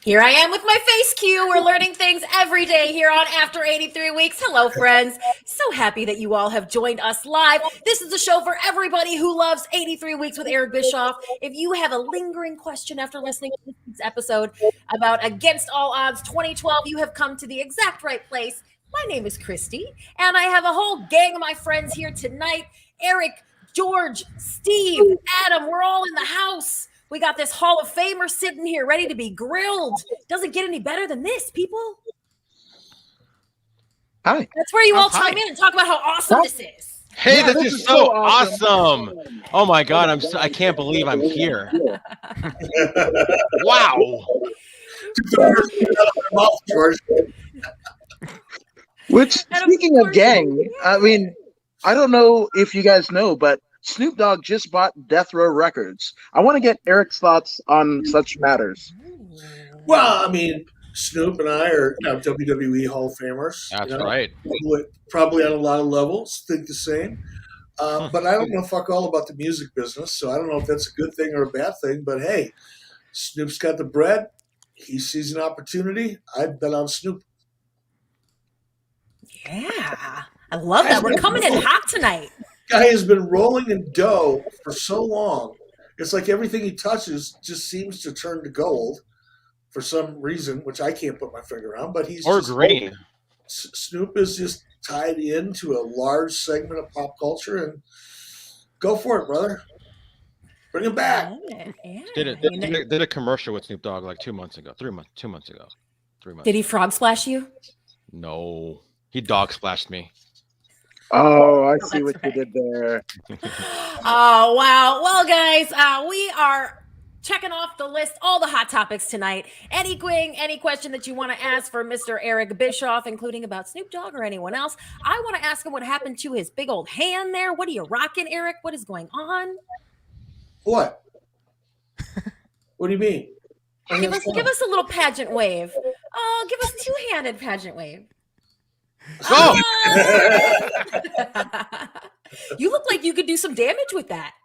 Here I am with my face cue. We're learning things every day here on After 83 Weeks. Hello, friends. So happy that you all have joined us live. This is the show for everybody who loves 83 Weeks with Eric Bischoff. If you have a lingering question after listening to this week's episode about Against All Odds 2012, you have come to the exact right place. My name is Christy, and I have a whole gang of my friends here tonight. Eric, George, Steve, Adam, we're all in the house. We got this Hall of Famer sitting here ready to be grilled. Doesn't get any better than this, people. Hi. That's where you all chime in and talk about how awesome this is. Hey, Yeah, this is so awesome. Oh my God, I can't believe I'm here. Wow. Which, speaking of gang, I mean, I don't know if you guys know, but Snoop Dogg just bought Death Row Records. I want to get Eric's thoughts on such matters. Well, I mean, Snoop and I are WWE Hall of Famers. That's right. Probably on a lot of levels, think the same. But I don't know fuck all about the music business, so I don't know if that's a good thing or a bad thing. But hey, Snoop's got the bread. He sees an opportunity. I'd bet on Snoop. Yeah, I love that. We're coming in hot tonight. Guy has been rolling in dough for so long. It's like everything he touches just seems to turn to gold for some reason, which I can't put my finger on. But he's green. Snoop is just tied into a large segment of pop culture, and go for it, brother. Bring him back. Yeah. Did a commercial with Snoop Dogg like 2 months ago. 3 months. 2 months ago. 3 months. Did he frog splash you? No, he dog splashed me. Oh, I see what you did there. Oh, wow. Well, guys, we are checking off the list, all the hot topics tonight. Any question that you want to ask for Mr. Eric Bischoff, including about Snoop Dogg or anyone else, I want to ask him what happened to his big old hand there. What are you rocking, Eric? What is going on? What? What do you mean? Give us a little pageant wave. Oh, give us two-handed pageant wave. Oh! You look like you could do some damage with that.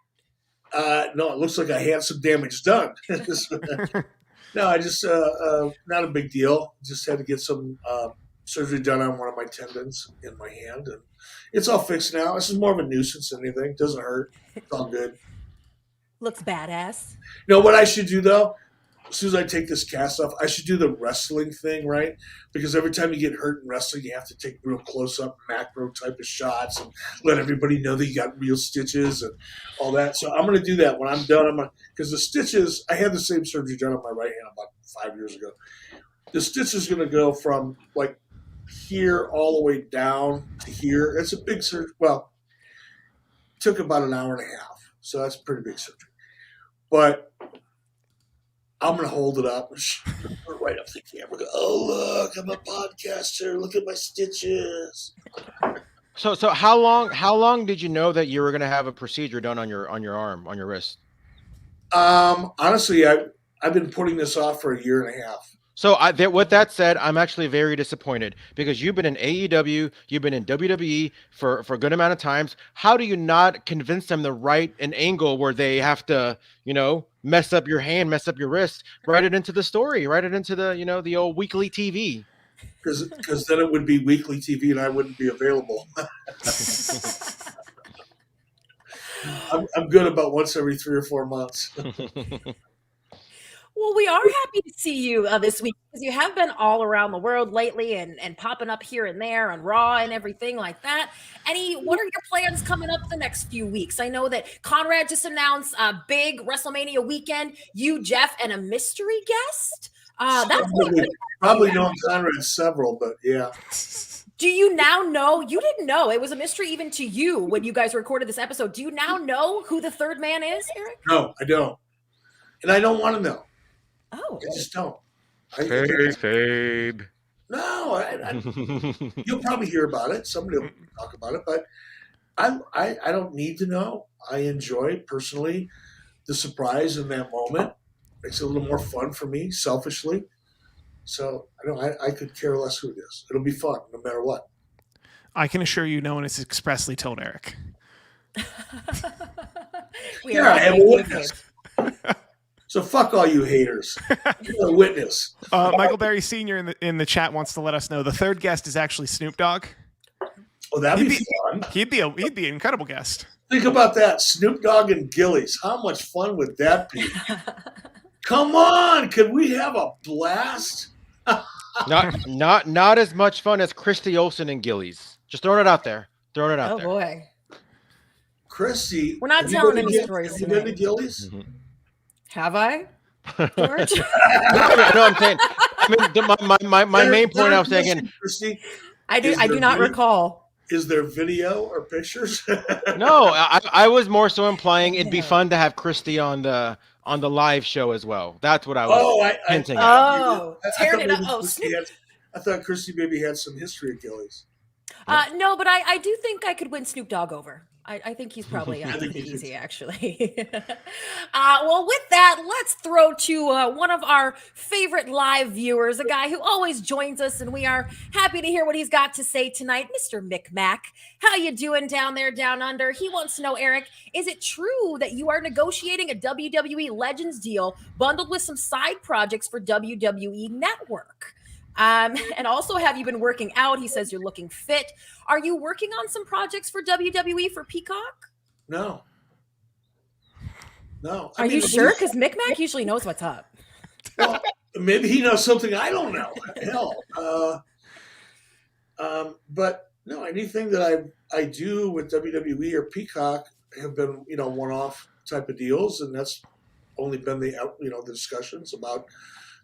No, it looks like I had some damage done. No, I just not a big deal. Just had to get some surgery done on one of my tendons in my hand, and it's all fixed now. This is more of a nuisance than anything. It doesn't hurt. It's all good. Looks badass. You know what I should do though? As soon as I take this cast off, I should do the wrestling thing, right? Because every time you get hurt in wrestling, you have to take real close-up, macro type of shots and let everybody know that you got real stitches and all that. So I'm going to do that when I'm done. Because the stitches, I had the same surgery done on my right hand about 5 years ago. The stitch is going to go from like here all the way down to here. It's a big surgery. Well, it took about an hour and a half. So that's a pretty big surgery. But I'm going to hold it up right up to the camera. Go, oh, look, I'm a podcaster. Look at my stitches. So how long did you know that you were going to have a procedure done on your arm, on your wrist? Honestly, I've been putting this off for a year and a half. So with that said, I'm actually very disappointed because you've been in AEW, you've been in WWE for a good amount of times. How do you not convince them to write an angle where they have to, mess up your hand, mess up your wrist, write it into the story, write it into the, the old weekly TV? Because then it would be weekly TV and I wouldn't be available. I'm good about once every 3 or 4 months. Well, we are happy to see you this week because you have been all around the world lately and popping up here and there on Raw and everything like that. What are your plans coming up the next few weeks? I know that Conrad just announced a big WrestleMania weekend. You, Jeff, and a mystery guest. That's probably known Conrad several, but yeah. Do you now know? You didn't know. It was a mystery even to you when you guys recorded this episode. Do you now know who the third man is, Eric? No, I don't. And I don't want to know. Oh, I just don't. Kayfabe. No, you'll probably hear about it. Somebody will talk about it, but I don't need to know. I enjoy personally the surprise in that moment. Makes it a little more fun for me, selfishly. So I could care less who it is. It'll be fun no matter what. I can assure you, no one has expressly told Eric. I have a witness. So fuck all you haters. You're a witness. Michael Berry Sr. in the chat wants to let us know the third guest is actually Snoop Dogg. Oh, that'd be fun. He'd be an incredible guest. Think about that. Snoop Dogg and Gillies. How much fun would that be? Come on. Could we have a blast? Not as much fun as Christy Olson and Gillies. Just throwing it out there. Oh boy. Christy. We're not telling any stories Have you been to Gillies? Mm-hmm. Have I? George? No, I'm saying. I mean, my main point I was saying. Christy, I do not recall. Is there video or pictures? No, I was more so implying it'd be fun to have Christy on the live show as well. That's what I was hinting at. Oh, tearing it up. Oh, I thought Christy maybe had some history at Gillies. No, but I do think I could win Snoop Dogg over. I think he's probably pretty easy, actually. Well, with that, let's throw to one of our favorite live viewers, a guy who always joins us, and we are happy to hear what he's got to say tonight, Mr. Micmac. How you doing down there, down under? He wants to know, Eric, is it true that you are negotiating a WWE Legends deal bundled with some side projects for WWE Network? And also, have you been working out? He says you're looking fit. Are you working on some projects for WWE for Peacock? No. Are you sure? Because Micmac usually knows what's up. Well, maybe he knows something I don't know. Hell. But no, anything that I do with WWE or Peacock have been, one-off type of deals, and that's only been the discussions about.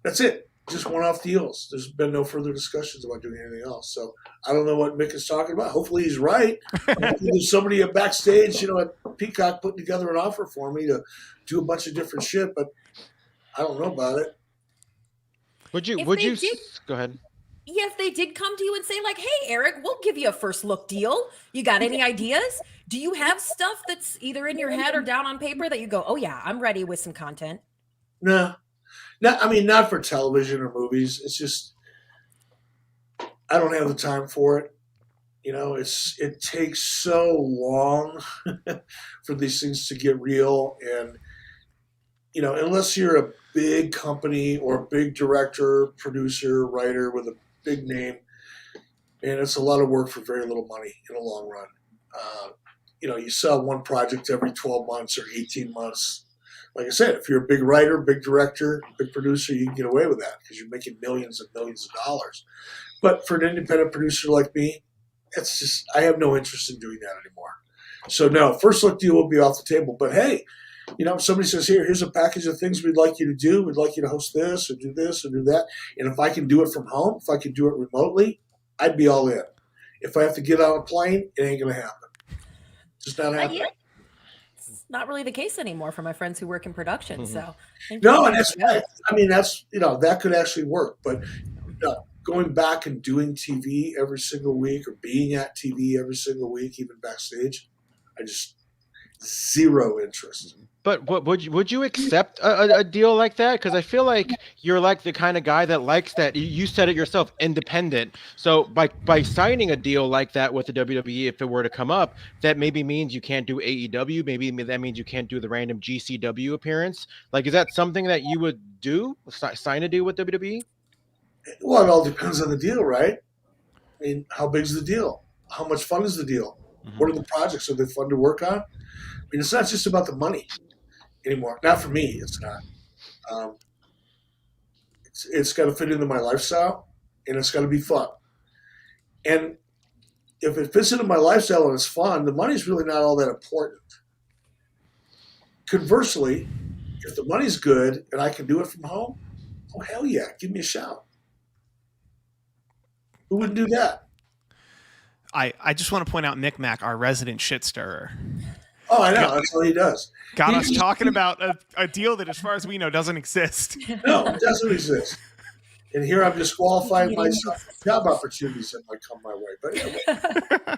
That's it. Just one-off deals. There's been no further discussions about doing anything else. So I don't know what Mick is talking about. Hopefully he's right. Hopefully there's somebody at backstage, at Peacock putting together an offer for me to do a bunch of different shit, but I don't know about it. Would you go ahead? Yeah, if they did come to you and say, like, hey, Eric, we'll give you a first look deal. You got any ideas? Do you have stuff that's either in your head or down on paper that you go, oh yeah, I'm ready with some content? No. Not for television or movies. It's just I don't have the time for it. It takes so long for these things to get real, and unless you're a big company or a big director, producer, writer with a big name, and it's a lot of work for very little money in the long run. You sell one project every 12 months or 18 months. Like I said, if you're a big writer, big director, big producer, you can get away with that because you're making millions and millions of dollars. But for an independent producer like me, it's just I have no interest in doing that anymore. So no, first look deal will be off the table. But hey, if somebody says, here's a package of things we'd like you to do. We'd like you to host this or do that. And if I can do it from home, if I can do it remotely, I'd be all in. If I have to get on a plane, it ain't going to happen. Just not happening. It's not really the case anymore for my friends who work in production. Mm-hmm. So no, and that's that could actually work. But going back and doing TV every single week or being at TV every single week, even backstage, I just zero interest. But would you accept a deal like that? Because I feel like you're like the kind of guy that likes that. You said it yourself, independent. So by signing a deal like that with the WWE, if it were to come up, that maybe means you can't do AEW. Maybe that means you can't do the random GCW appearance. Like, is that something that you would do? Sign a deal with WWE? Well, it all depends on the deal, right? I mean, how big is the deal? How much fun is the deal? Mm-hmm. What are the projects? Are they fun to work on? I mean, it's not just about the money anymore. Not for me, it's not. It's got to fit into my lifestyle, and it's got to be fun. And if it fits into my lifestyle and it's fun, the money's really not all that important. Conversely, if the money's good and I can do it from home, oh, hell yeah, give me a shout. Who wouldn't do that? I just want to point out Micmac, our resident shit stirrer. Oh, I know. That's all he does. Got us talking about a deal that, as far as we know, doesn't exist. No, it doesn't exist. And here I'm disqualifying myself from job opportunities that might come my way. But anyway.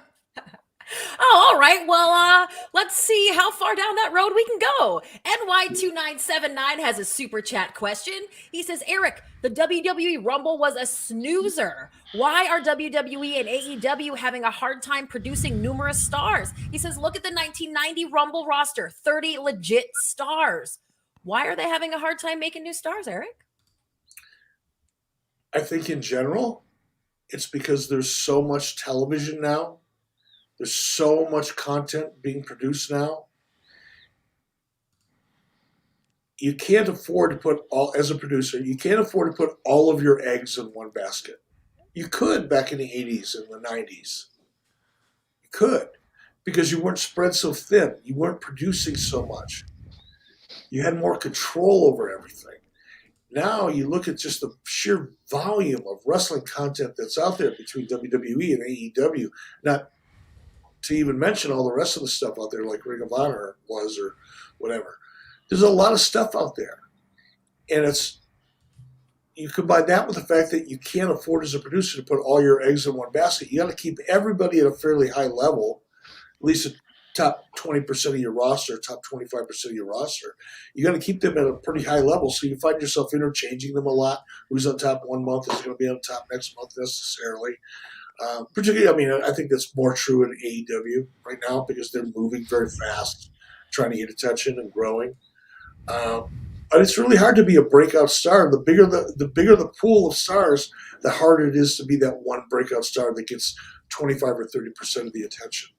Oh, all right. Well, let's see how far down that road we can go. NY2979 has a super chat question. He says, Eric, the WWE Rumble was a snoozer. Why are WWE and AEW having a hard time producing numerous stars? He says, look at the 1990 Rumble roster, 30 legit stars. Why are they having a hard time making new stars, Eric? I think in general, it's because there's so much television now. There's so much content being produced now. You can't afford to put as a producer, you can't afford to put all of your eggs in one basket. You could back in the 80s and the 90s. You could, because you weren't spread so thin. You weren't producing so much. You had more control over everything. Now you look at just the sheer volume of wrestling content that's out there between WWE and AEW, not to even mention all the rest of the stuff out there like Ring of Honor was or whatever. There's a lot of stuff out there. And you combine that with the fact that you can't afford as a producer to put all your eggs in one basket. You got to keep everybody at a fairly high level, at least the top 20% of your roster, top 25% of your roster. You got to keep them at a pretty high level, so you find yourself interchanging them a lot. Who's on top one month is going to be on top next month necessarily. Particularly, I mean, I think that's more true in AEW right now because they're moving very fast, trying to get attention and growing. But it's really hard to be a breakout star. The bigger the pool of stars, the harder it is to be that one breakout star that gets 25 or 30% of the attention.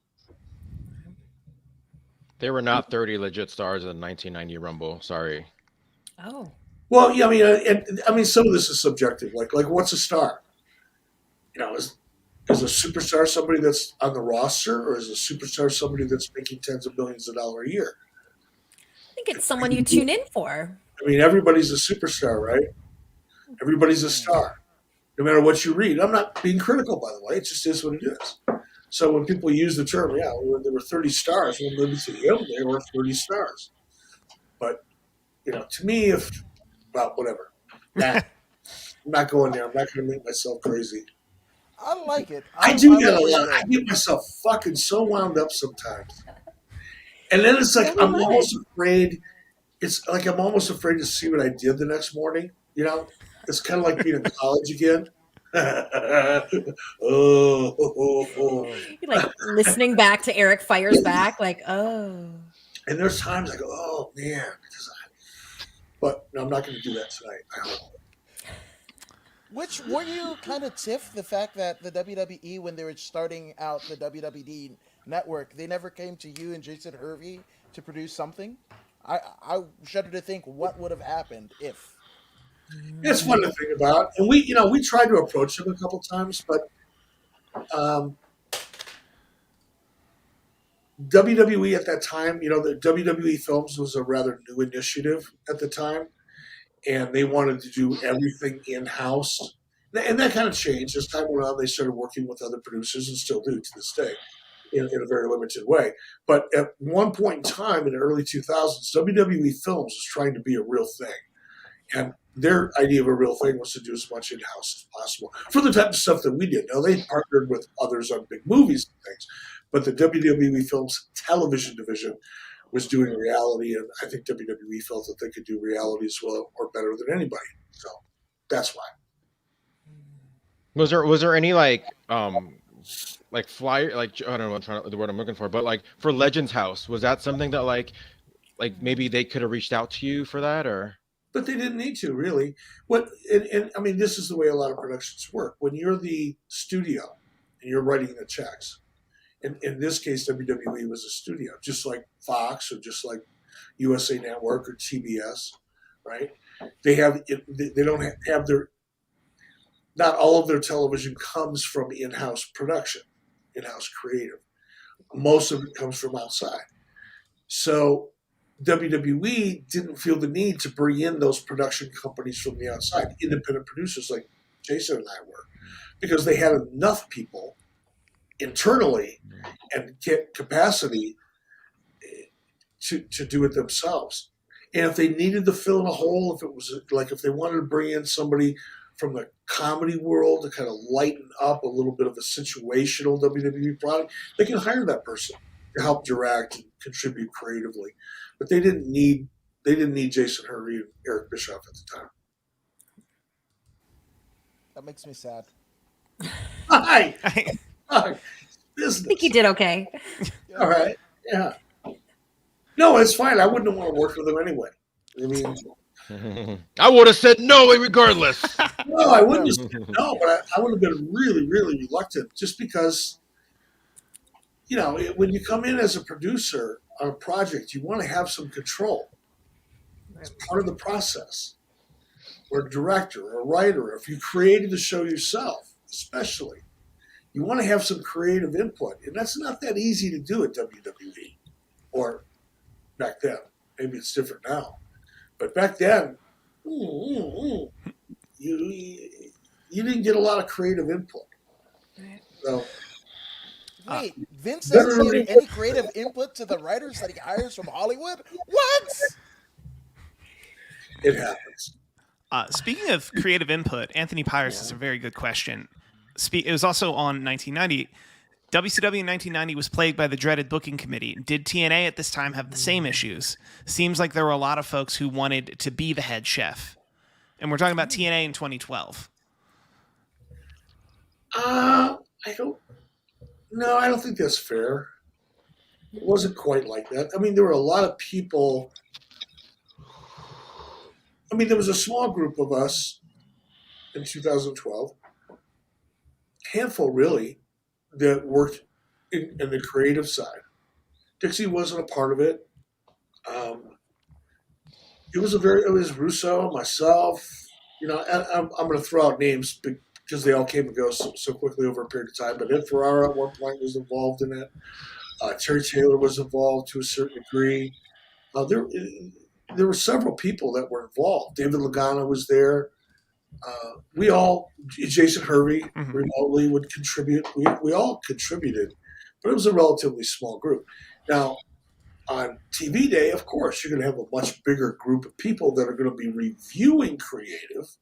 There were not 30 legit stars in the 1990 Rumble. Sorry. Oh. Well, yeah, I mean, some of this is subjective. Like what's a star? You know, is a superstar somebody that's on the roster, or is a superstar somebody that's making tens of millions of dollars a year? I think it's someone you tune in for. I mean, everybody's a superstar, right? Everybody's a star, no matter what you read. I'm not being critical, by the way. It just is what it is. So when people use the term, yeah, there were 30 stars, well, maybe to him there were 30 stars. But, you know, to me, whatever. Nah, I'm not going there. I'm not going to make myself crazy. I like it. I do that a lot. I get myself fucking so wound up sometimes. And then it's like I'm almost afraid. It's like I'm almost afraid to see what I did the next morning. You know, it's kind of like being in college again. You're like listening back to Eric Fires Back, like, oh. And there's times I go, oh man, but no, I'm not going to do that tonight. I hope. Which were you kind of tiff the fact that the WWE, when they were starting out the WWE network, they never came to you and Jason Hervey to produce something? I shudder to think what would have happened if. It's fun to think about, and we tried to approach them a couple times, but WWE at that time, you know, the WWE Films was a rather new initiative at the time, and they wanted to do everything in-house, and that kind of changed as time went on. They started working with other producers, and still do to this day, in a very limited way. But at one point in time in the early 2000s, WWE Films was trying to be a real thing, and their idea of a real thing was to do as much in-house as possible for the type of stuff that we did. Now, they partnered with others on big movies and things, but the WWE Films television division was doing reality, and I think WWE felt that they could do reality as well or better than anybody. So that's why. Was there any like flyer, like, I don't know the word I'm looking for, but like for Legends House, was that something that like maybe they could have reached out to you for that, or? But they didn't need to, really. And I mean, this is the way a lot of productions work. When you're the studio and you're writing the checks, in this case, WWE was a studio, just like Fox or just like USA Network or TBS, right? They don't have their, not all of their television comes from in-house production, in-house creative. Most of it comes from outside. So WWE didn't feel the need to bring in those production companies from the outside, independent producers like Jason and I were, because they had enough people internally and get capacity to do it themselves. And if they needed to fill in a hole, if they wanted to bring in somebody from the comedy world to kind of lighten up a little bit of a situational WWE product, they can hire that person to help direct and contribute creatively. But they didn't need Jason Hervey and Eric Bischoff at the time. That makes me sad. Hi. I think you did okay. All right. Yeah. No, it's fine. I wouldn't want to work with them anyway. I mean, I would have said no regardless. no, I wouldn't have said no, but I would have been really, really reluctant just because, when you come in as a producer on a project, you want to have some control. It's part of the process. Or a director, or a writer, if you created the show yourself, especially, you want to have some creative input. And that's not that easy to do at WWE. Or back then. Maybe it's different now. But back then, you didn't get a lot of creative input. So, Wait, Vince doesn't give any creative input to the writers that he hires from Hollywood? What? it happens. Speaking of creative input, Anthony Pires is a very good question. It was also on 1990. WCW in 1990 was plagued by the dreaded booking committee. Did TNA at this time have the same issues? Seems like there were a lot of folks who wanted to be the head chef. And we're talking about TNA in 2012. I don't think that's fair. It wasn't quite like that. I mean, there were a lot of people. I mean, there was a small group of us in 2012, handful really, that worked in the creative side. Dixie wasn't a part of it. It was Russo, myself. And I'm going to throw out names because they all came and go so quickly over a period of time. But Ed Ferrara at one point was involved in it. Terry Taylor was involved to a certain degree. There were several people that were involved. David Lagana was there. Jason Hervey remotely would contribute. We all contributed, but it was a relatively small group. Now, on TV day, of course, you're going to have a much bigger group of people that are going to be reviewing creative.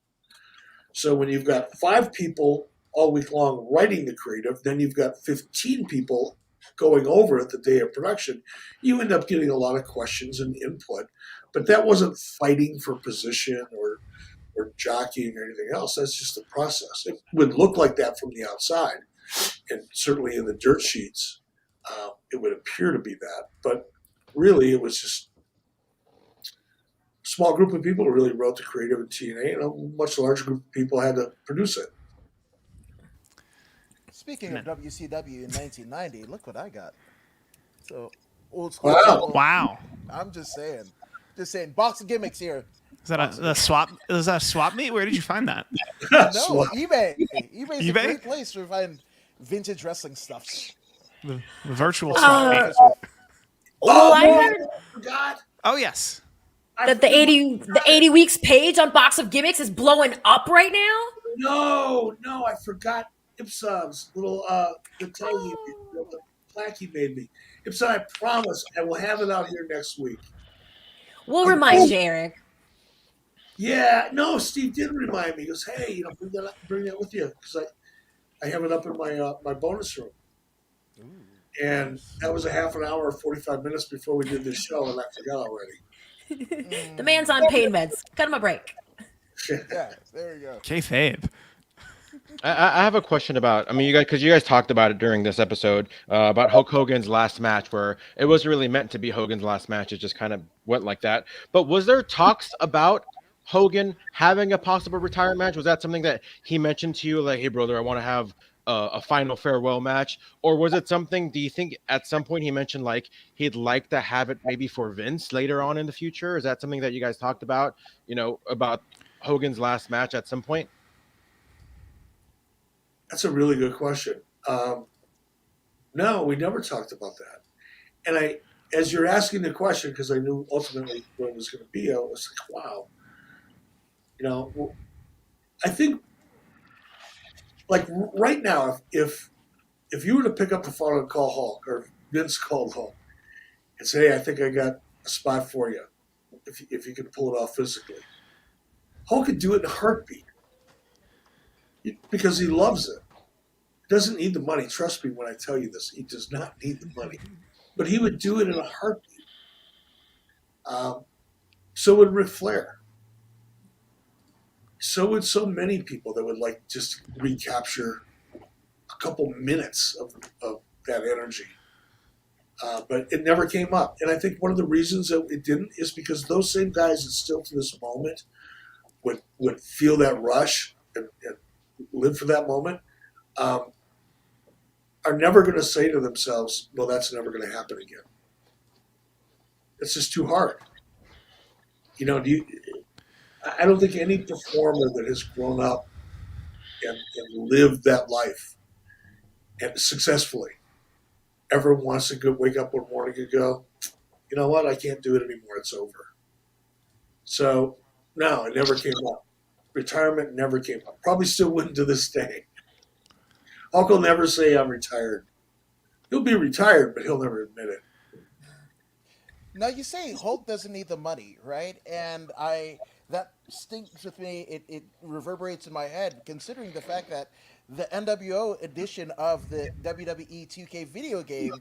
So when you've got 5 people all week long writing the creative, then you've got 15 people going over it the day of production, you end up getting a lot of questions and input. But that wasn't fighting for position or jockeying or anything else. That's just the process. It would look like that from the outside. And certainly in the dirt sheets, it would appear to be that. But really, it was just a small group of people who really wrote the creative in TNA, and a much larger group of people had to produce it. Speaking of WCW in 1990, look what I got. So, old school. Wow. Wow. I'm just saying. Box of gimmicks here. Is that a swap? Is that a swap meet? Where did you find that? No, Swap. eBay. eBay's eBay? a great place to find vintage wrestling stuff. The virtual swap meet. I heard I forgot. Oh yes. that the 80 weeks page on Box of Gimmicks is blowing up right now. No, I forgot Ipson's little the plaque he made me. Ipson, I promise I will have it out here next week. We'll remind you, Eric. Yeah, no, Steve did remind me. He goes, "Hey, bring that with you," because I have it up in my bonus room. And that was a half an hour or 45 minutes before we did this show, and I forgot already. The man's on pain meds. Cut him a break. Yeah, there you go. Kayfabe. I have a question about, because you guys talked about it during this episode, about Hulk Hogan's last match, where it wasn't really meant to be Hogan's last match. It just kind of went like that. But was there talks about Hogan having a possible retirement match? Was that something that he mentioned to you, like, hey, brother, I want to have a final farewell match? Or was it something, do you think at some point he mentioned, like, he'd like to have it maybe for Vince later on in the future? Is that something that you guys talked about, about Hogan's last match at some point? That's a really good question. No, we never talked about that. And as you're asking the question, because I knew ultimately what it was going to be, I was like, wow. I think, like right now, if you were to pick up the phone and call Hulk, or Vince called Hulk, and say, hey, I think I got a spot for you, if you can pull it off physically, Hulk could do it in a heartbeat. Because he loves it. He doesn't need the money. Trust me when I tell you this. He does not need the money. But he would do it in a heartbeat. So would Ric Flair. So would so many people that would like just recapture a couple minutes of that energy. But it never came up. And I think one of the reasons that it didn't is because those same guys that still to this moment would feel that rush and live for that moment are never going to say to themselves, well, that's never going to happen again. It's just too hard. I don't think any performer that has grown up and lived that life and successfully ever wants to wake up one morning and go, you know what, I can't do it anymore, it's over. So, no, it never came up. Retirement never came up. Probably still wouldn't to this day. Hulk will never say I'm retired. He'll be retired, but he'll never admit it. Now you say Hulk doesn't need the money, right? And that stinks with me. It reverberates in my head, considering the fact that the NWO edition of the WWE 2K video game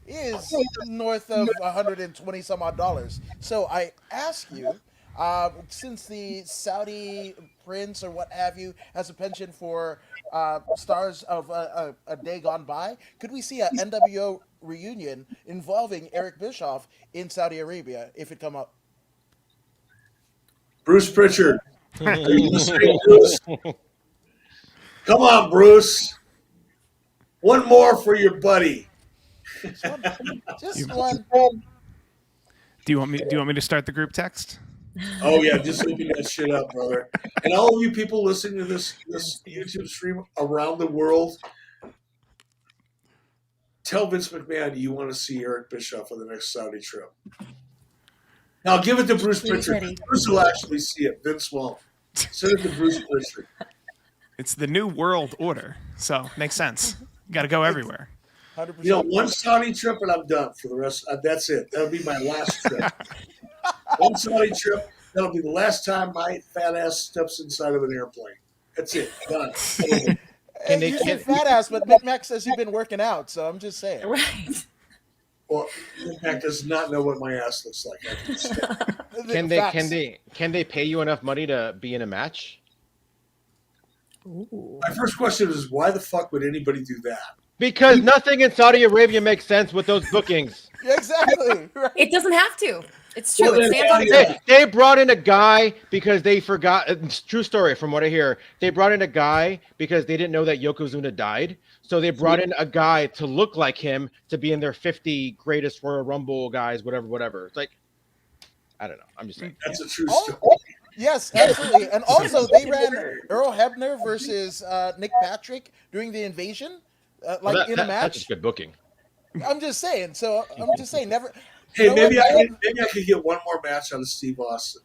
is north of 120 some odd dollars. So I ask you, since the Saudi prince or what have you has a penchant for stars of a day gone by, could we see an NWO reunion involving Eric Bischoff in Saudi Arabia if it come up? Bruce Pritchard. Are you listening, Bruce? Come on, Bruce. One more for your buddy. Just one. Do you want me to start the group text? Oh yeah, just looking that shit up, brother. And all of you people listening to this YouTube stream around the world, tell Vince McMahon you want to see Eric Bischoff on the next Saudi trip. Now give it to Bruce Pritchard. Bruce will actually see it. Vince won't. Send it to Bruce Pritchard. It's the new world order, so makes sense. You got to go everywhere. 100%. One Saudi trip and I'm done for the rest. That's it. That'll be my last trip. One Saudi trip. That'll be the last time my fat ass steps inside of an airplane. That's it. Done. You say fat ass, but Mac says you've been working out, so I'm just saying. Right. Well, Mac does not know what my ass looks like. Can they pay you enough money to be in a match? Ooh. My first question is, why the fuck would anybody do that? Because nothing in Saudi Arabia makes sense with those bookings. Exactly. Right. It doesn't have to. It's true. Well, It stands on its own. They brought in a guy because they forgot. It's true story from what I hear. They brought in a guy because they didn't know that Yokozuna died. So they brought in a guy to look like him to be in their 50 greatest Royal Rumble guys, whatever. It's like, I don't know. I'm just saying. That's a true story. Yes, absolutely. And also, they ran Earl Hebner versus Nick Patrick during the invasion, in a That's match. just good booking. I'm just saying. So I'm just saying, never. Hey, You know maybe what? I could get one more match out of Steve Austin.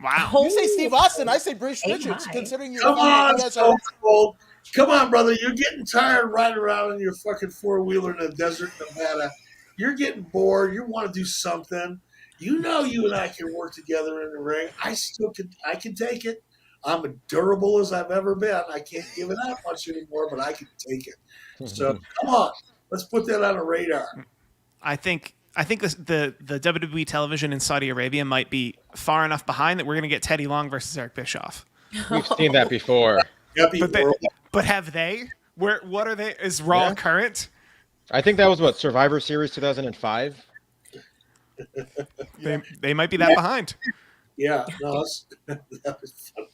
Wow. You say Steve Austin, I say Bruce Hey, Richards. my. Considering you Come on, guys Stone are Cold. Come on, brother. You're getting tired riding around in your fucking four-wheeler in the desert, Nevada. You're getting bored. You want to do something. You know you and I can work together in the ring. I can take it. I'm as durable as I've ever been. I can't give it that much anymore, but I can take it. So come on. Let's put that on a radar. I think the WWE television in Saudi Arabia might be far enough behind that we're going to get Teddy Long versus Eric Bischoff. We've seen that before. Happy world. But have they? What are they? Is Raw current? I think that was Survivor Series 2005. They might be that behind. Yeah, no, that was funny.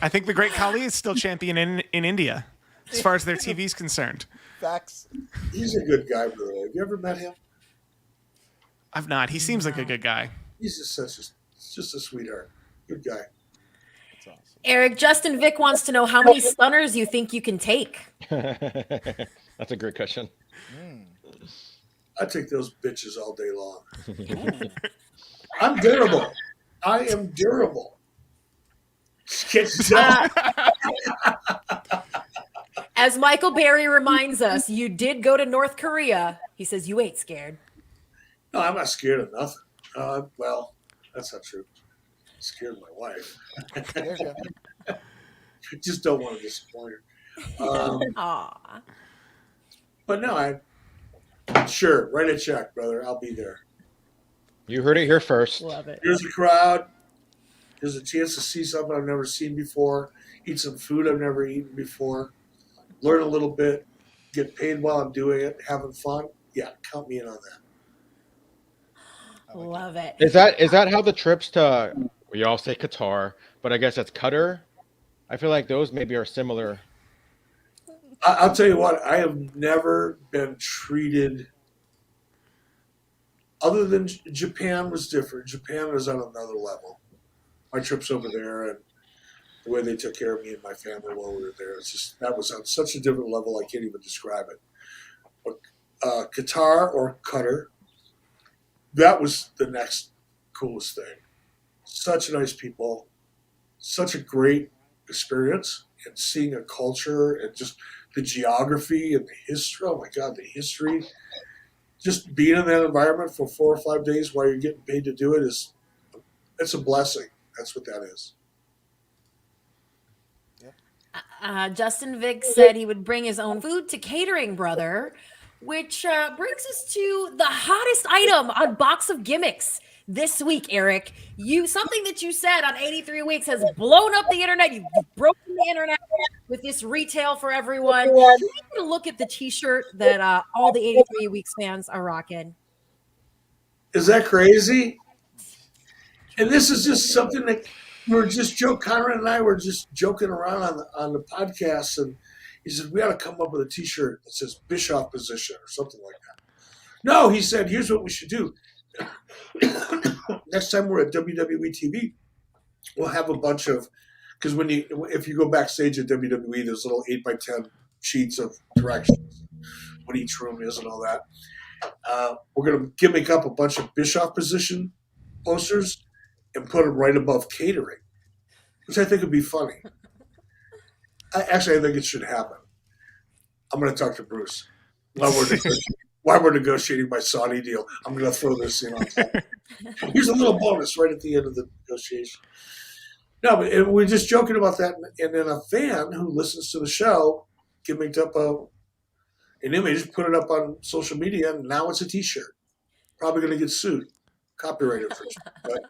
I think the Great Khali is still champion in India, as far as their TV is concerned. facts. He's a good guy, brother. Have you ever met him? I've not. He seems like a good guy. He's just a sweetheart. Good guy. That's awesome. Eric, Justin Vick wants to know how many stunners you think you can take. That's a great question. I take those bitches all day long. I'm durable. I am durable. As Michael Berry reminds us, you did go to North Korea. He says you ain't scared. No, I'm not scared of nothing. Well, that's not true. I'm scared of my wife. There you go. Just don't want to disappoint her. Aw. But no, sure, write a check, brother. I'll be there. You heard it here first. Love it. Here's a crowd. There's a chance to see something I've never seen before, eat some food I've never eaten before, learn a little bit, get paid while I'm doing it, having fun. Yeah, count me in on that. Love it. Is that how the trips to, we all say Qatar, but I guess that's Qatar? I feel like those maybe are similar. I'll tell you what, I have never been treated, other than Japan was different. Japan was on another level. My trips over there and the way they took care of me and my family while we were there, that was on such a different level I can't even describe it. But Qatar or Qatar, that was the next coolest thing. Such nice people, such a great experience, and seeing a culture and just the geography and the history. Oh my God, the history. Just being in that environment for 4 or 5 days while you're getting paid to do it it's a blessing. That's what that is. Justin Vick said he would bring his own food to catering, brother, which brings us to the hottest item on Box of Gimmicks this week, Eric. Something that you said on 83 Weeks has blown up the internet. You've broken the internet with this retail for everyone. Can you get a look at the T-shirt that all the 83 Weeks fans are rocking? Is that crazy? And this is just something that Conrad and I were just joking around on the podcast, and he said, we ought to come up with a T-shirt that says Bischoff position or something like that. No, he said, here's what we should do. Next time we're at WWE TV, we'll have a bunch of, because if you go backstage at WWE, there's little 8x10 sheets of directions, what each room is and all that. We're going to gimmick up a bunch of Bischoff position posters and put them right above catering, which I think would be funny. I think it should happen. I'm going to talk to Bruce while we're negotiating my Saudi deal. I'm going to throw this in on top. Here's a little bonus right at the end of the negotiation. No, but we're just joking about that, and then a fan who listens to the show gimmicked up an image, put it up on social media, and now it's a T-shirt. Probably going to get sued, copyrighted infringement. But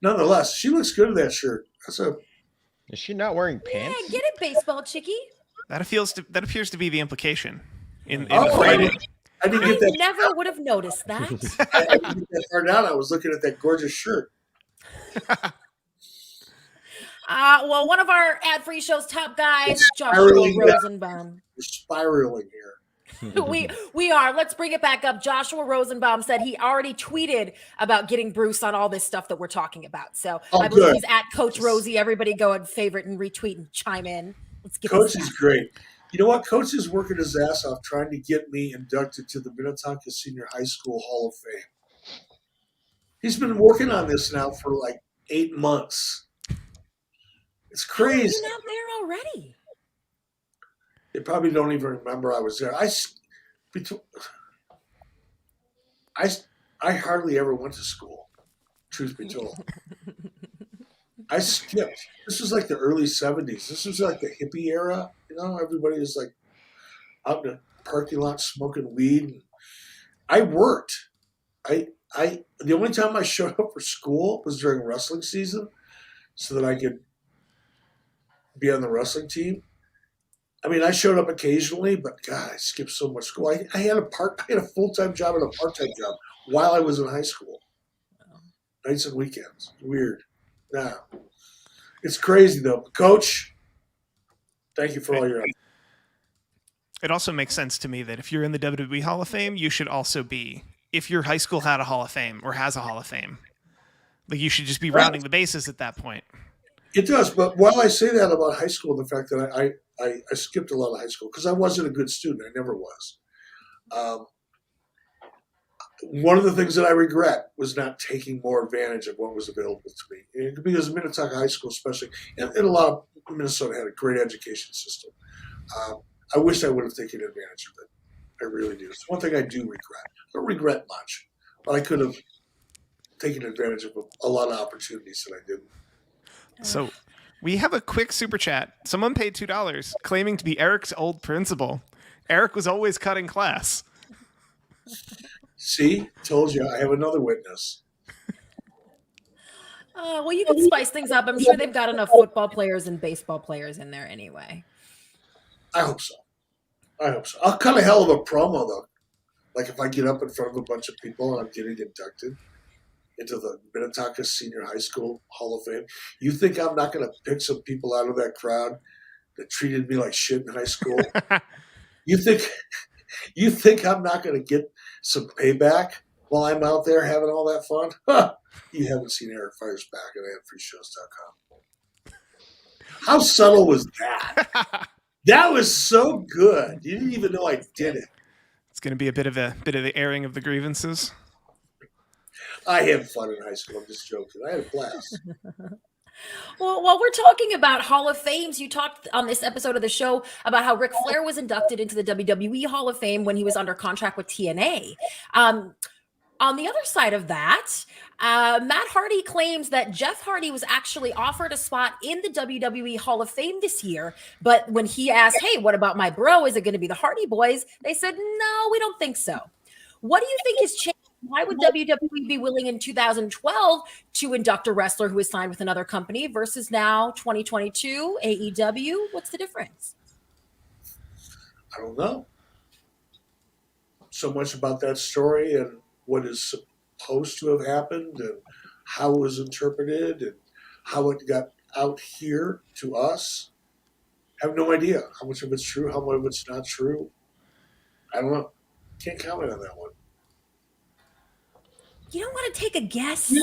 nonetheless, she looks good in that shirt. Is she not wearing pants? Yeah, get it, baseball chickie. That appears to be the implication in the I framing. didn't get that. Never would have noticed that. I didn't get that far down. I was looking at that gorgeous shirt. Well, one of our ad-free show's top guys, Joshua Rosenbaum. We're spiraling here. we are. Let's bring it back up. Joshua Rosenbaum said he already tweeted about getting Bruce on all this stuff that we're talking about. So I believe he's at Coach Rosie. Everybody go and favorite and retweet and chime in. Let's get Coach is great. You know what? Coach is working his ass off trying to get me inducted to the Minnetonka Senior High School Hall of Fame. He's been working on this now for like 8 months. It's crazy. How are you not there already? They probably don't even remember I was there. I hardly ever went to school, truth be told. I skipped. This was like the early 70s. This was like the hippie era. You know, everybody was like out in the parking lot smoking weed. I worked. The only time I showed up for school was during wrestling season so that I could be on the wrestling team. I mean, I showed up occasionally, but God, I skipped so much school. I had a full-time job and a part-time job while I was in high school. Nights and weekends. Weird. Nah. It's crazy though. Coach, thank you for all your effort. It also makes sense to me that if you're in the WWE Hall of Fame, you should also be, if your high school had a Hall of Fame or has a Hall of Fame, like you should just be rounding the bases at that point. It does, but while I say that about high school, the fact that I skipped a lot of high school because I wasn't a good student. I never was. One of the things that I regret was not taking more advantage of what was available to me. Because Minnetonka High School especially, and a lot of Minnesota had a great education system. I wish I would have taken advantage of it. I really do. It's one thing I do regret. I don't regret much, but I could have taken advantage of a lot of opportunities that I didn't. So we have a quick super chat. Someone paid $2 claiming to be Eric's old principal. Eric was always cutting class. See? Told you. I have another witness. Well, you can spice things up. I'm sure they've got enough football players and baseball players in there anyway. I hope so. I'll cut a hell of a promo, though. Like if I get up in front of a bunch of people and I'm getting inducted into the Minnetonka Senior High School Hall of Fame, you think I'm not going to pick some people out of that crowd that treated me like shit in high school? You think I'm not going to get some payback while I'm out there having all that fun? You haven't seen Eric Fires Back at AdFreeShows.com. How subtle was that? That was so good. You didn't even know I did it. It's going to be a bit of the airing of the grievances. I had fun in high school. I'm just joking. I had a blast. Well, while we're talking about Hall of Fames, you talked on this episode of the show about how Ric Flair was inducted into the WWE Hall of Fame when he was under contract with TNA. On the other side of that, Matt Hardy claims that Jeff Hardy was actually offered a spot in the WWE Hall of Fame this year. But when he asked, hey, what about my bro? Is it going to be the Hardy Boys? They said, no, we don't think so. What do you think has changed? Why would WWE be willing in 2012 to induct a wrestler who is signed with another company versus now 2022 AEW? What's the difference? I don't know. So much about that story and what is supposed to have happened and how it was interpreted and how it got out here to us. I have no idea how much of it's true, how much of it's not true. I don't know. Can't comment on that one. You don't want to take a guess?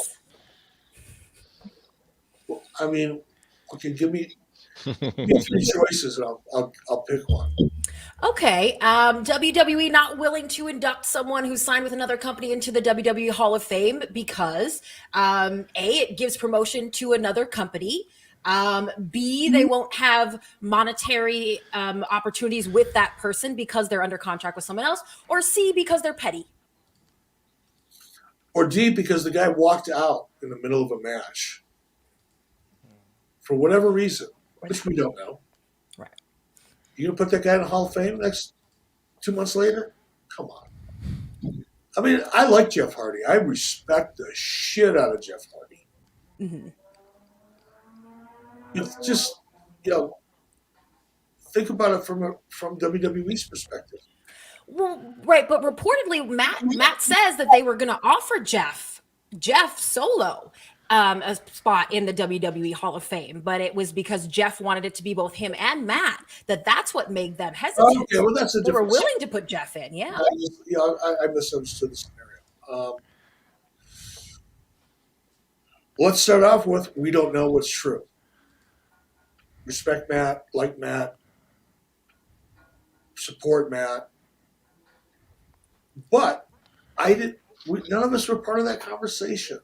Well, I mean, okay, give me three choices and I'll pick one. Okay. WWE not willing to induct someone who's signed with another company into the WWE Hall of Fame because A, it gives promotion to another company. B, they won't have monetary opportunities with that person because they're under contract with someone else. Or C, because they're petty. Or D, because the guy walked out in the middle of a match for whatever reason, which we don't know. Right. You gonna put that guy in the Hall of Fame next 2 months later? Come on. I mean, I like Jeff Hardy. I respect the shit out of Jeff Hardy. Mm-hmm. Just, think about it from WWE's perspective. Well, right, but reportedly, Matt says that they were going to offer Jeff solo a spot in the WWE Hall of Fame, but it was because Jeff wanted it to be both him and Matt that's what made them hesitant. Okay, well, that's a they were different. willing to put Jeff in, yeah. I misunderstood the scenario. Let's start off with we don't know what's true. Respect Matt, like Matt, support Matt. But none of us were part of that conversation.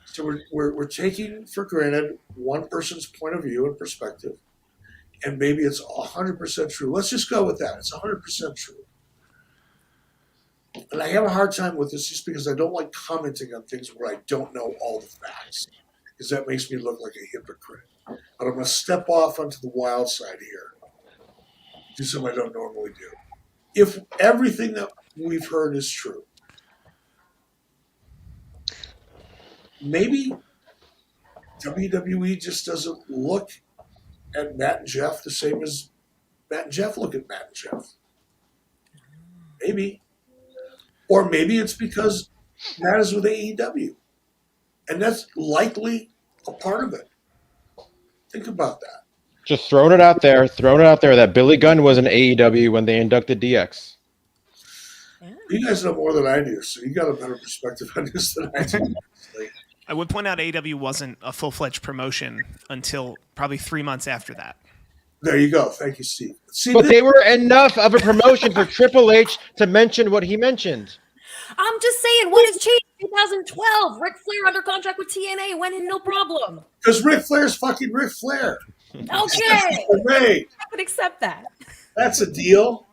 So we're taking for granted one person's point of view and perspective, and maybe it's 100% true. Let's just go with that. It's 100% true. And I have a hard time with this just because I don't like commenting on things where I don't know all the facts, because that makes me look like a hypocrite. But I'm going to step off onto the wild side here, do something I don't normally do. If everything that we've heard is true, maybe WWE just doesn't look at Matt and Jeff the same as Matt and Jeff look at Matt and Jeff. Maybe. Or maybe it's because Matt is with AEW. And that's likely a part of it. Think about that. Just throwing it out there that Billy Gunn was in AEW when they inducted DX. You guys know more than I do, so you got a better perspective on this than I do. I would point out AEW wasn't a full-fledged promotion until probably 3 months after that. There you go. Thank you, Steve. But they were enough of a promotion for Triple H to mention what he mentioned. I'm just saying, what has changed in 2012? Ric Flair under contract with TNA went in no problem. Because Ric Flair's fucking Ric Flair. Okay. Great. I would accept that. That's a deal.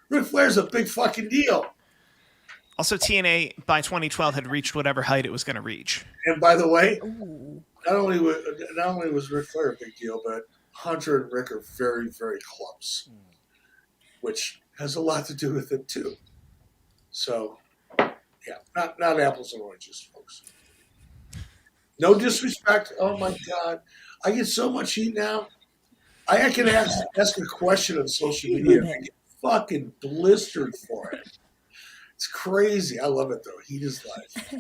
Ric Flair's a big fucking deal. Also, TNA by 2012 had reached whatever height it was going to reach. And by the way, not only was Ric Flair a big deal, but Hunter and Rick are very, very close, which has a lot to do with it too. So, yeah, not apples and oranges, folks. No disrespect. Oh my God, I get so much heat now. I can ask a question on social media and I get fucking blistered for it. It's crazy. I love it though. Heat is life.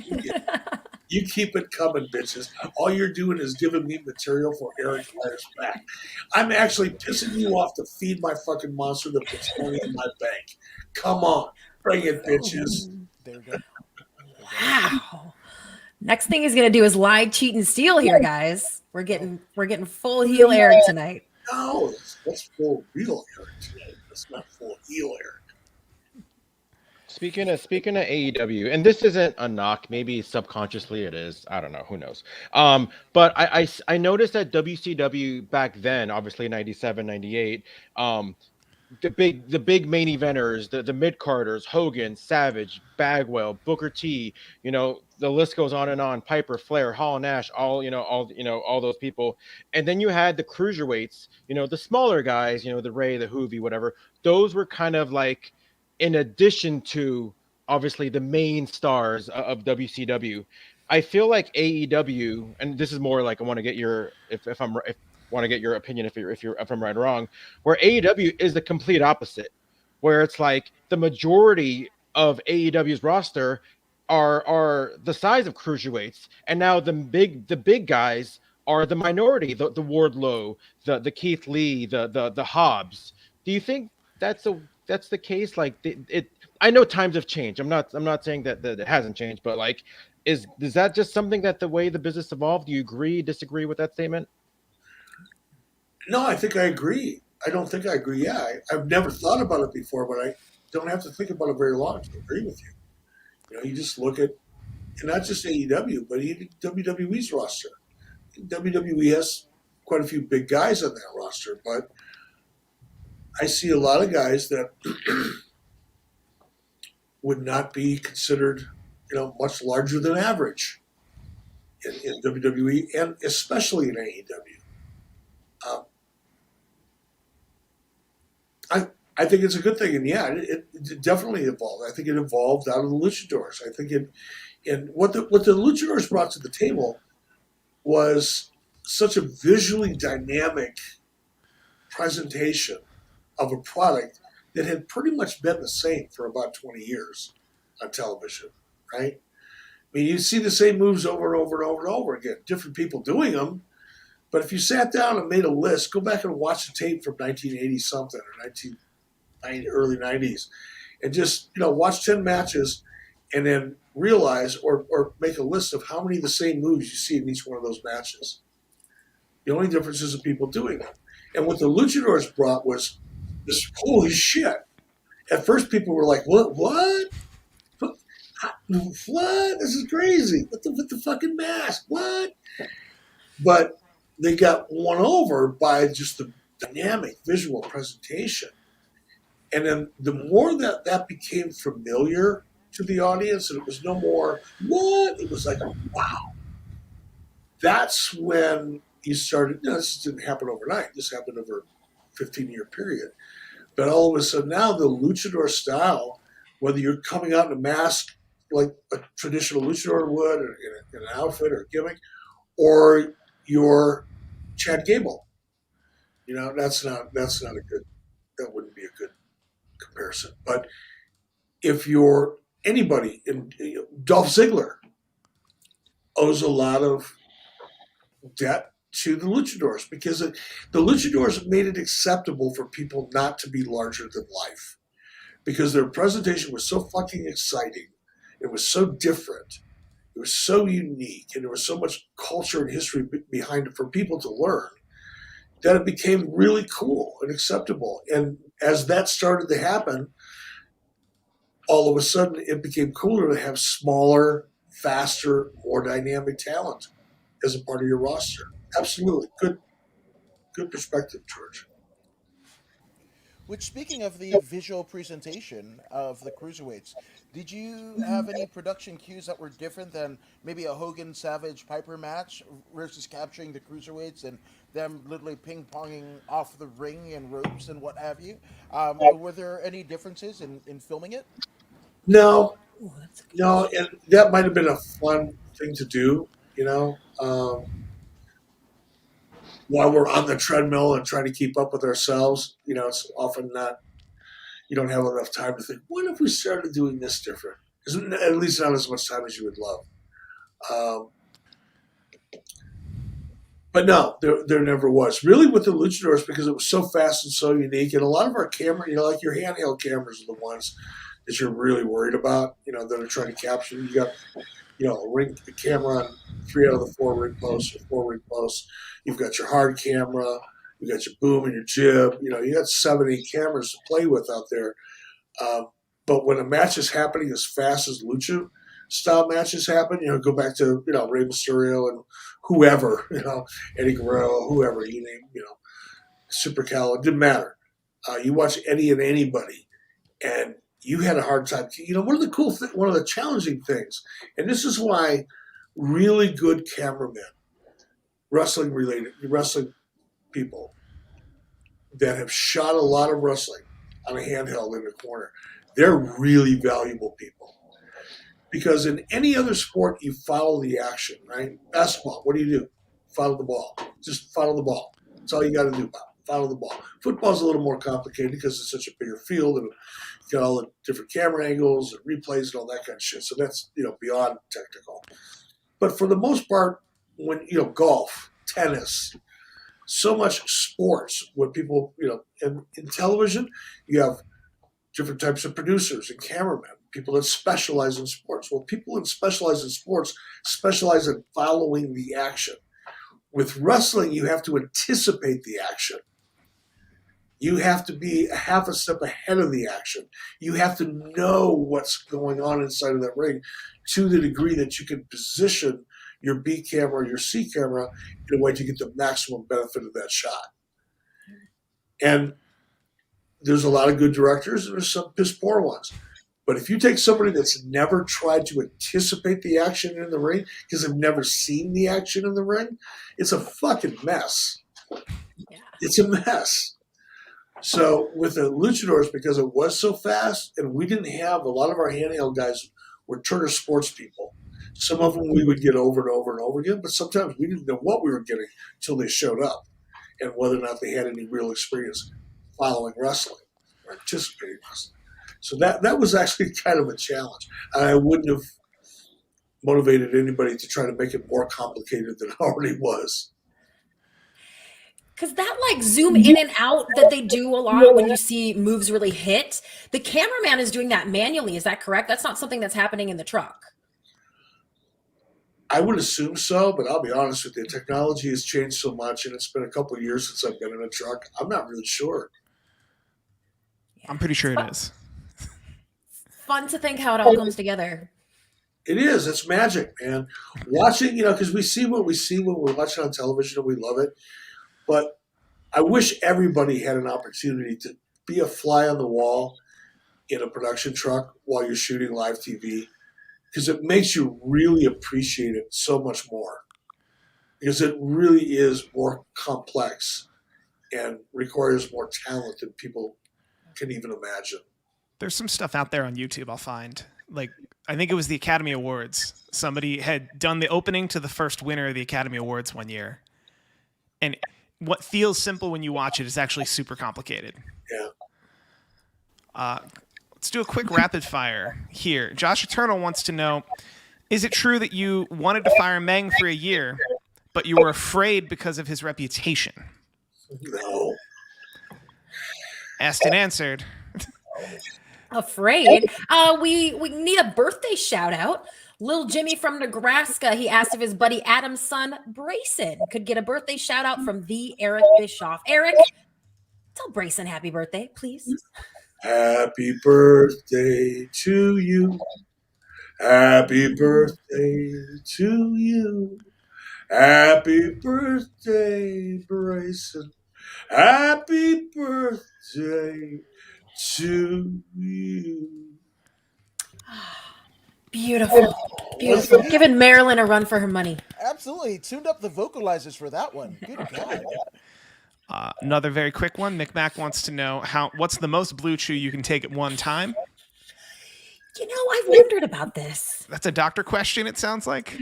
You keep it coming, bitches. All you're doing is giving me material for Eric Flair's back. I'm actually pissing you off to feed my fucking monster that puts money in my bank. Come on. Bring it, bitches. There we go. Wow. Next thing he's gonna do is lie, cheat, and steal here, guys. We're getting full heel Eric tonight. No, that's full real Eric today. That's not full heel Eric. Speaking of AEW, and this isn't a knock, maybe subconsciously it is. I don't know, who knows. But I noticed that WCW back then, obviously 97, 98, the big main eventers, the mid carders, Hogan, Savage, Bagwell, Booker T, the list goes on and on. Piper, Flair, Hall and Nash, all those people. And then you had the cruiserweights, the smaller guys, the Ray, the Hoovy, whatever. Those were kind of like in addition to obviously the main stars of WCW. I feel like AEW, and this is more like I want to get your want to get your opinion if I'm right or wrong, where AEW is the complete opposite, where it's like the majority of AEW's roster are the size of cruiserweights, and now the big guys are the minority, the Wardlow, the Keith Lee, the Hobbs. Do you think that's the case? Like I know times have changed. I'm not saying that it hasn't changed, but like, is that just something that the way the business evolved? Do you agree, disagree with that statement? No, I think I agree. I don't think I agree. Yeah, I've never thought about it before, but I don't have to think about it very long to agree with you. You just look at, and not just AEW, but even WWE's roster. WWE has quite a few big guys on that roster, but I see a lot of guys that would not be considered, much larger than average in WWE and especially in AEW. I think it's a good thing, and yeah, it definitely evolved. I think it evolved out of the luchadors. I think and what the luchadors brought to the table was such a visually dynamic presentation of a product that had pretty much been the same for about 20 years on television, right? I mean, you see the same moves over and over and over and over again, different people doing them. But if you sat down and made a list, go back and watch the tape from 1980 something or early 90s, and just watch 10 matches, and then realize or make a list of how many of the same moves you see in each one of those matches. The only difference is the people doing them. And what the luchadors brought was this, holy shit. At first people were like, what? What? This is crazy. With the fucking mask. What? But they got won over by just the dynamic visual presentation. And then the more that became familiar to the audience, and it was no more, what? It was like, wow. That's when you started, this didn't happen overnight. This happened over a 15-year period. But all of a sudden now, the luchador style, whether you're coming out in a mask like a traditional luchador would, or in an outfit or a gimmick, or you're Chad Gable, that wouldn't be a good comparison. But if you're anybody, Dolph Ziggler owes a lot of debt to the luchadors, because the luchadors made it acceptable for people not to be larger than life, because their presentation was so fucking exciting. It was so different. It was so unique, and there was so much culture and history behind it for people to learn, that it became really cool and acceptable. And as that started to happen, all of a sudden it became cooler to have smaller, faster, more dynamic talent as a part of your roster. Absolutely. Good perspective, George. Which, speaking of the visual presentation of the cruiserweights, did you have any production cues that were different than maybe a Hogan Savage Piper match versus capturing the cruiserweights and them literally ping-ponging off the ring and ropes and what have you? Were there any differences in filming it? No, and that might have been a fun thing to do, while we're on the treadmill and trying to keep up with ourselves. It's often not, you don't have enough time to think, what if we started doing this different? At least not as much time as you would love. But no, there never was. Really with the luchadors, because it was so fast and so unique. And a lot of our camera, like your handheld cameras are the ones that you're really worried about, that are trying to capture. You got, a camera on 3 out of the 4 ring posts or 4 ring posts. You've got your hard camera. You got your boom and your jib. You got 7, 8 cameras to play with out there. But when a match is happening as fast as lucha style matches happen, go back to, Rey Mysterio and whoever, Eddie Guerrero, whoever you name, Super Cal, it didn't matter. You watch Eddie and anybody, and you had a hard time. One of the challenging things, and this is why really good cameramen, wrestling people that have shot a lot of wrestling on a handheld in the corner, they're really valuable people. Because in any other sport, you follow the action, right? Basketball, what do? Follow the ball. Just follow the ball. That's all you got to do. Follow the ball. Football's a little more complicated because it's such a bigger field and you got all the different camera angles and replays and all that kind of shit. So that's, beyond technical. But for the most part, when, golf, tennis, so much sports, when people, in television, you have different types of producers and cameramen, people that specialize in sports. Well, people that specialize in sports specialize in following the action. With wrestling, you have to anticipate the action. You have to be a half a step ahead of the action. You have to know what's going on inside of that ring to the degree that you can position your B camera or your C camera in a way to get the maximum benefit of that shot. And there's a lot of good directors and there's some piss poor ones. But if you take somebody that's never tried to anticipate the action in the ring because they've never seen the action in the ring, it's a fucking mess. Yeah. It's a mess. So with the luchadors, because it was so fast and we didn't have, a lot of our handheld guys were Turner sports people. Some of them we would get over and over and over again, but sometimes we didn't know what we were getting until they showed up and whether or not they had any real experience following wrestling or anticipating wrestling. So that was actually kind of a challenge. I wouldn't have motivated anybody to try to make it more complicated than it already was. Because that zoom in and out that they do a lot when you see moves really hit, the cameraman is doing that manually. Is that correct? That's not something that's happening in the truck. I would assume so, but I'll be honest with you. Technology has changed so much, and it's been a couple of years since I've been in a truck. I'm not really sure. I'm pretty sure it is. Fun to think how it all comes together. It is. It's magic, man. Watching, because we see what we see when we watch it on television and we love it. But I wish everybody had an opportunity to be a fly on the wall in a production truck while you're shooting live TV, because it makes you really appreciate it so much more. Because it really is more complex and requires more talent than people can even imagine. There's some stuff out there on YouTube I'll find. I think it was the Academy Awards. Somebody had done the opening to the first winner of the Academy Awards one year. And what feels simple when you watch it is actually super complicated. Yeah. Let's do a quick rapid fire here. Josh Eternal wants to know, is it true that you wanted to fire Meng for a year, but you were afraid because of his reputation? No. Asked and answered. Afraid? We need a birthday shout out. Little Jimmy from Nebraska, he asked if his buddy Adam's son, Brayson, could get a birthday shout out from the Eric Bischoff. Eric, tell Brayson happy birthday, please. Happy birthday to you. Happy birthday to you. Happy birthday, Brayson. Happy birthday to you. Beautiful. Beautiful. Giving Marilyn a run for her money. Absolutely. Tuned up the vocalizers for that one. Good God. Another very quick one. Mick Mac wants to know what's the most blue chew you can take at one time? I've wondered about this. That's a doctor question, it sounds like.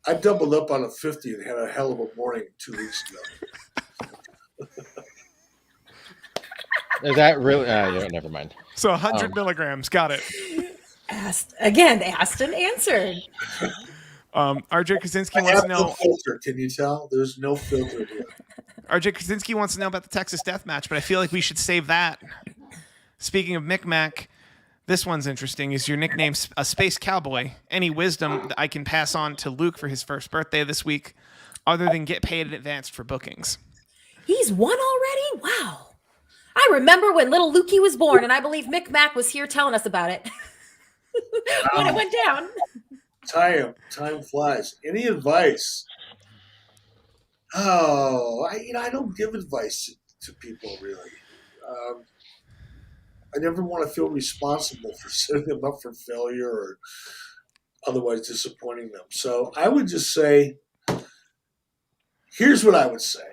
I doubled up on a 50 and had a hell of a morning 2 weeks ago. Is that really? Yeah, never mind. So 100 milligrams. Got it. Asked and answered. RJ Krasinski I wants have to no know. filter. Can you tell? There's no filter here. RJ Krasinski wants to know about the Texas Death Match, but I feel like we should save that. Speaking of Micmac, this one's interesting. Is your nickname a Space Cowboy? Any wisdom that I can pass on to Luke for his first birthday this week, other than get paid in advance for bookings? He's won already? Wow. I remember when little Lukey was born, and I believe Mick Mac was here telling us about it when it went down. Time flies. Any advice? Oh, I don't give advice to people really. I never want to feel responsible for setting them up for failure or otherwise disappointing them. So I would just say, here's what I would say.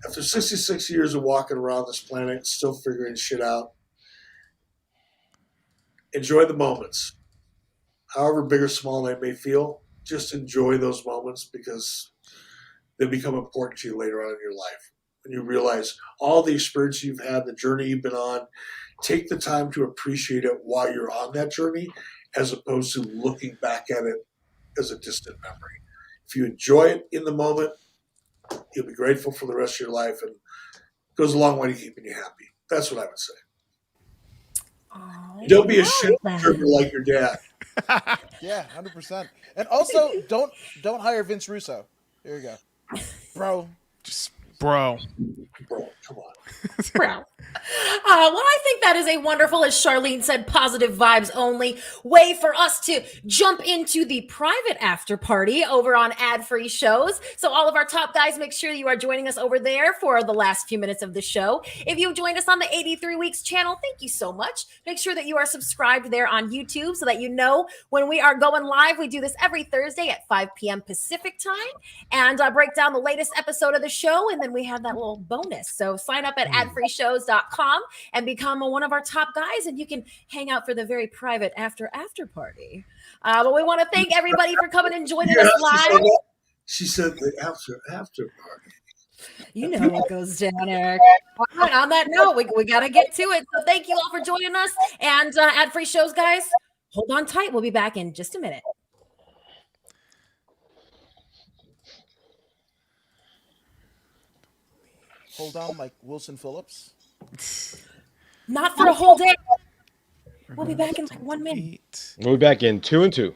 After 66 years of walking around this planet, still figuring shit out, enjoy the moments. However big or small they may feel, just enjoy those moments because they become important to you later on in your life. And you realize all the experience you've had, the journey you've been on, take the time to appreciate it while you're on that journey as opposed to looking back at it as a distant memory. If you enjoy it in the moment, you'll be grateful for the rest of your life, and it goes a long way to keeping you happy. That's what I would say. Oh, Don't be a shit driver like your dad. Yeah, 100%. And also, don't hire Vince Russo. There you go, bro. Just bro. Bro, come on. Bro. Well, I think that is a wonderful, as Charlene said, positive vibes only way for us to jump into the private after party over on ad-free shows. So all of our top guys, make sure you are joining us over there for the last few minutes of the show. If you joined us on the 83 Weeks channel, thank you so much. Make sure that you are subscribed there on YouTube so that you know when we are going live. We do this every Thursday at 5 p.m. Pacific time and break down the latest episode of the show. And then we have that little bonus. So sign up at adfreeshows.com and become one of our top guys, and you can hang out for the very private after party. But we want to thank everybody for coming and joining us live. She said the after party. You know what goes down, Eric. All right, on that note, we got to get to it. So thank you all for joining us. And ad-free shows, guys, hold on tight. We'll be back in just a minute. Hold on, like Wilson Phillips. Not for a whole day. We'll be back in like 1 minute. We'll be back in 2 and 2.